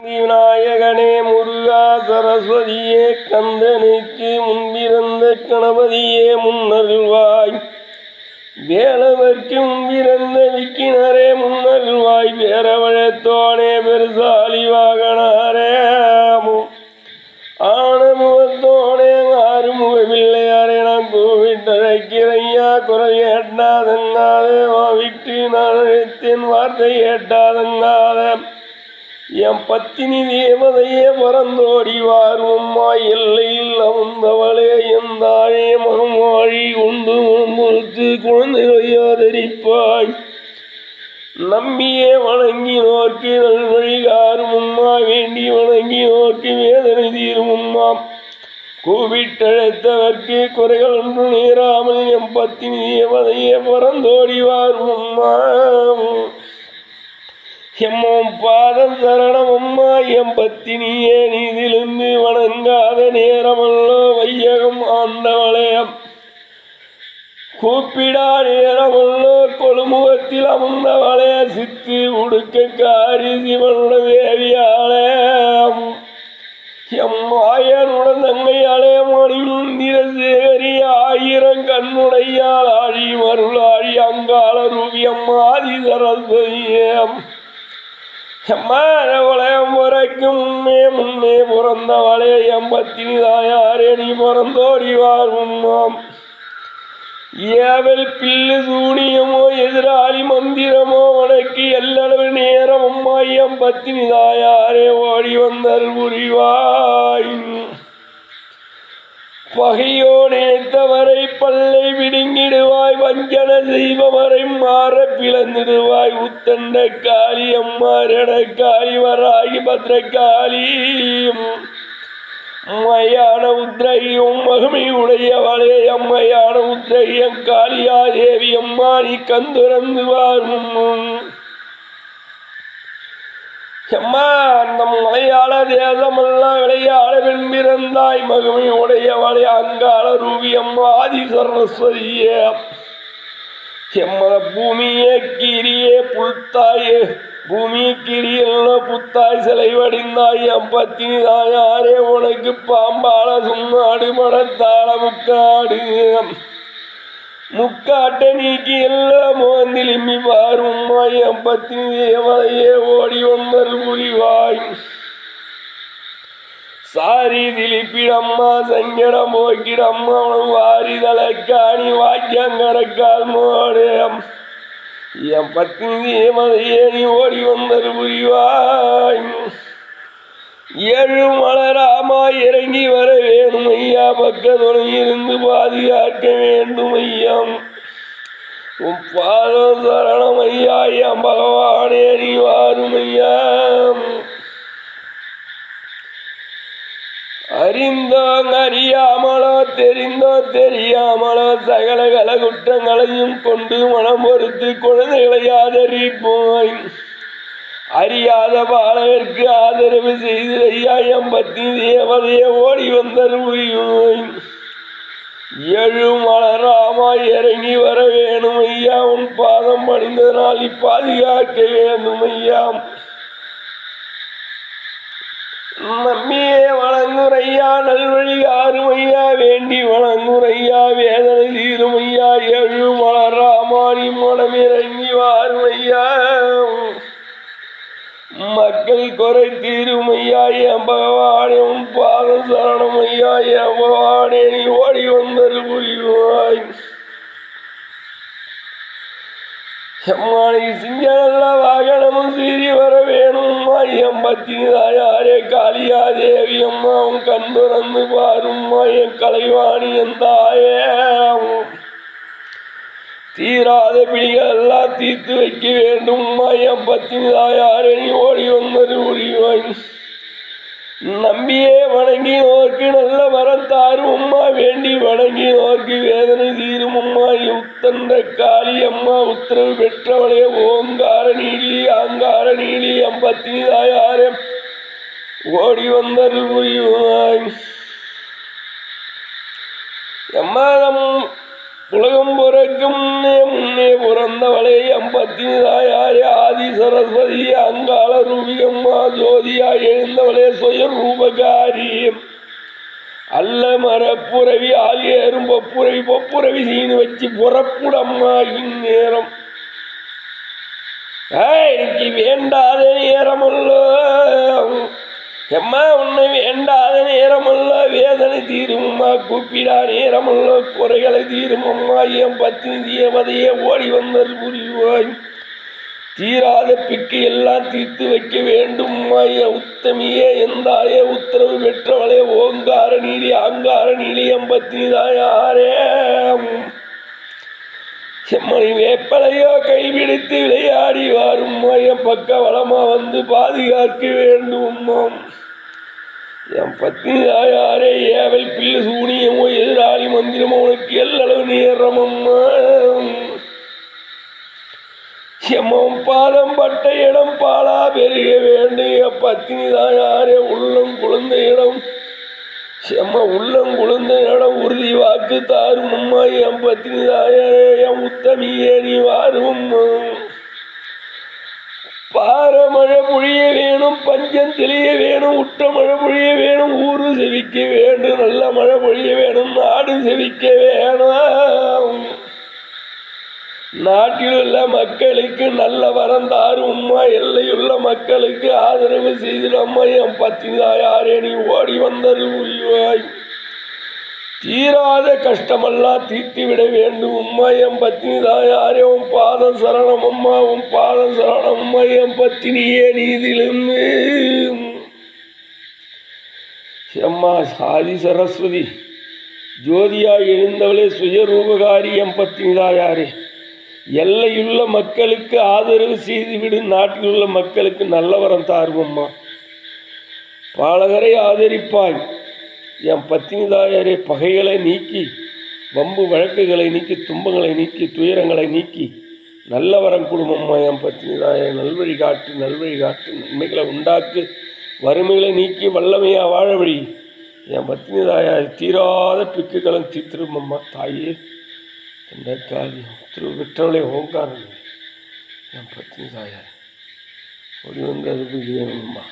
விநாயகனே முருகா சரஸ்வதியே கந்தனுக்கு முன்பிருந்த கணபதியே முன்னருள்வாய். வேலவர்க்கு முன்பிருந்த விக்கினரே முன்னருள்வாய். பேரவழத்தோனே பெருசாலி வாகனாரே ஆனமுகத்தோனே ஆறுமுகமில்லையாரே நான் கூவிட்டழைக்கிறையா குரல் ஏட்டாதங்காதே விட்டு நான் அழைத்தேன் வார்த்தை ஏட்டாதங்காத என் பத்தினி தேவதையே பறந்தோடி வாரும்மா எல்லையில் அமுந்தவளே எந்தாழே மகமாழி உண்டு முன்புறுத்து குழந்தைகளையோ தரிப்பாய். நம்பியே வணங்கினோர்க்கு நல்வழிகாரும்மா வேண்டி வணங்கினோர்க்கு வேதனை தீரும்மா. கூவிட்டழைத்தவர்க்கு குறைகள் ஒன்று நேராமல் என் பத்தினி தேவதையே பறந்தோடி வாரும்மா. எம்மோம் பாதம் சரணமம்மா எம் பத்தினியே நீதிலிருந்து வணங்காத நேரமல்லோ வையகம் ஆண்டவளையம் கூப்பிடா நேரமல்லோ கொழுமுகத்தில் அமர்ந்தவளைய சித்து உடுக்காரி சிவனுட தேவியாலயம் எம் ஆயனுடன் தங்கையாலே மணி முந்திர சேகரி ஆயிரம் கண்ணுடையால் ஆழி மருளாழி அங்காள ரூபியம் ஆதி சரஸ்வதியம் வளையம் வரைக்கும் முன்னே பிறந்தவளே எம்பத்தினி தாயாரே நீ பிறந்தோடி வாரும்மாம். ஏவல் பில்லு சூனியமோ எதிராளி மந்திரமோ உனக்கு எல்லளவு நேரமம்மா எம்பத்தினி தாயாரே ஓடி வந்தல் புரிவாய். பகையோ நேத்தவரை பல்லை விடுங்கிடுவாய் வஞ்சன செய்பவரை மாற பிளந்திடுவாய். உத்தண்ட காளி அம்மாரண காளி வராகி பத்ரகாளி அம்மையான உத்ரையும் மகிமை உடையவளே அம்மையான உத்ரையம் காளியா தேவி அம்மா நீ கந்துறந்து வாரும். எம்மா அந்த மலையாள தேசமெல்லாம் விளையாட வெண்பிறந்தாய் மகிமை உடையவளை அங்காள ரூபி அம்மா ஆதி சரஸ்வதியே எம்ம பூமியே கீரியே புல்தாயே பூமியை கீரியல்ல புத்தாய் சிலை வடிந்தாய் எம் பத்தினி தாயாரே உனக்கு பாம்பால சும்மாடு மடத்தாள முக்காடு முக்காட்டை நீக்கி எல்லாம் மோந்திலிம்பி பாரும்மா என் பத்தினி தேவதையே ஓடி வந்தல் புரிவாய். சாரி திலிப்பிடம்மா சங்கடம் போக்கிடம்மா வாரிதலக்காணி வாக்கியங்கரக்கால் மோடு என் பத்தினி தேவதையே நீ ஓடி வந்தல் புரிவாய். ஏழு மலராமா இறங்கி வர வேணும் ஐயா பக்கத்துணை இருந்து பாதுகாக்க வேண்டும் ஐயம். உன் பாதம் சரணம் ஐயா என் பகவானே நீ வாரும் ஐயா. அறிந்தோ அறியாமலோ தெரிந்தோ தெரியாமலோ சகலகல குற்றங்களையும் கொண்டு மனம் பொறுத்து குழந்தைகளை ஆதரிப்போய். அறியாத பாலகருக்கு ஆதரவு செய்து ஐயா எம் பத்தினி தேவதையை ஓடி வந்தல் புரிவாய். ஏழு மலராமாய் இறங்கி வர வேணும் ஐயா உன் பாதம் பணிந்ததனால் இப்பாதுகாக்க வேண்டும் ஐயா. நம்பியே வணங்குறையா நல்வழிகாரும் ஐயா வேண்டி வணங்குறையா வேதனை தீரும் ஐயா. ஏழு மலராமானி மனம் இறங்கி வாரும் ஐயா மக்கள் குறை தீரும் ஐயா என் பகவானே உன் பாதம் சரணம் ஐயா என் பகவானே நீ ஓடி வந்தல் புரிவாய். எம்மானி சிங்கநல்ல வாகனமும் சீறி வர வேணும்மா என் பத்தினி தாயாரே காளியா தேவி அம்மா உன் கண் துறந்து பாரும்மா என் கலைவாணி என் தாயே. தீராத பிடிகள் எல்லாம் தீர்த்து வைக்க வேண்டும்மா என் பத்தினி தாயாரே நீ ஓடி வந்தது புரிவாய். நம்பியே வணங்கினோர்க்கு நல்ல வரம் தாரும்மா வேண்டி வணங்கினோர்க்கு வேதனை தீருமம்மா. உத்தண்ட காளி அம்மா உத்தரவு பெற்றவளே ஓங்கார நீலி ஆங்கார நீலி என் பத்தினி தாயாரே ஓடி வந்தது புரிவாய். எம்மா உலகம் பிறக்கும் முன்னே பிறந்தவளே என் பத்தினி தாயாரே ஆதி சரஸ்வதி அங்காள ரூபியம்மா ஜோதியா எழுந்தவளே சுய ரூபகாரி அல்ல மரப்புறவி ஆலியேறும் பொப்புரவி சீனு வச்சு புறப்புடம்மா இந்நேரம் இன்னைக்கு வேண்டாத நேரமல்ல எம்மா உன்னை வேண்டாத நேரமல்ல வேதனை தீருமம்மா கூப்பிடா நேரமல்ல குறைகளை தீருமம்மா என் பத்தினி தேவதையே ஓடி வந்தல் புரிவாய் தீராத பிக்கு எல்லாம் தீர்த்து வைக்க வேண்டும்மா என் உத்தமியே எந்தாயே உத்தரவு பெற்றவளே ஓங்கார நீலி ஆங்கார நீலி என் பத்தினி தாயாரே செம்மணி வேப்பலையோ கைபிடித்து விளையாடி வாரும்மா என் பக்க வளமா வந்து பாதுகாக்க வேண்டும்மா என் பத்தினி தாயாரே ஏவல் பில்லு சூனியமோ எதிராளி மந்திரமோ உனக்கு எல்லளவு நேரமம்மா எம்மம் பாதம் பட்ட இடம் பாலா பெருக வேண்டும் என் பத்தினி தாயாரே உள்ளம் குழந்த இடம் செம்ம உள்ளம் குழந்த இடம் உறுதி வாக்கு தாரும் அம்மா என் பத்தினி தாயாரே என் உத்தமியே நீ வாரும் பார மழை பொழிய வேணும் பஞ்சம் தெளிய வேணும் உற்ற மழை பொழிய வேணும் ஊரு செவிக்க வேண்டும் நல்ல மழை பொழிய வேணும் நாடு செவிக்க வேணும் நாட்டில் உள்ள மக்களுக்கு நல்ல வரம் தாரும் அம்மா எல்லையுள்ள மக்களுக்கு ஆதரவு செய்திடம்மா என் பத்தினி தாயாரே நீ ஓடி வந்தருள் புரிவாய் தீராத கஷ்டமெல்லாம் தீர்த்து விட வேண்டும் அம்மா என் பத்தினி தாயாரே உன் பாதம் சரணம் அம்மா உன் பாதம் சரணம் அம்மா என் பத்தினியே நீதிலும் அம்மா ஆதி சரஸ்வதி ஜோதியா எழுந்தவளே சுயரூபகாரி என் பத்தினி தாயாரே எல்லையுள்ள மக்களுக்கு ஆதரவு செய்துவிடு நாட்டில் உள்ள மக்களுக்கு நல்ல வரம் தாருவம்மா பாலகரை ஆதரிப்பாய் என் பத்தினி தாயாரே பகைகளை நீக்கி வம்பு வழக்குகளை நீக்கி துன்பங்களை நீக்கி துயரங்களை நீக்கி நல்ல வரம் குடும்பம்மா என் பத்தினி தாயாரே நல்வழி காட்டு நன்மைகளை உண்டாக்கு வறுமைகளை நீக்கி வல்லமையா வாழ வழி என் பத்தினி தாயார் தீராத பிக்குகளும் தீர்த்திருமம்மா தாயே காலி திரு விற்றவளே ஓங்காரன் என் பத்தினி தாயார் ஒளி வந்து அது வேணும்மா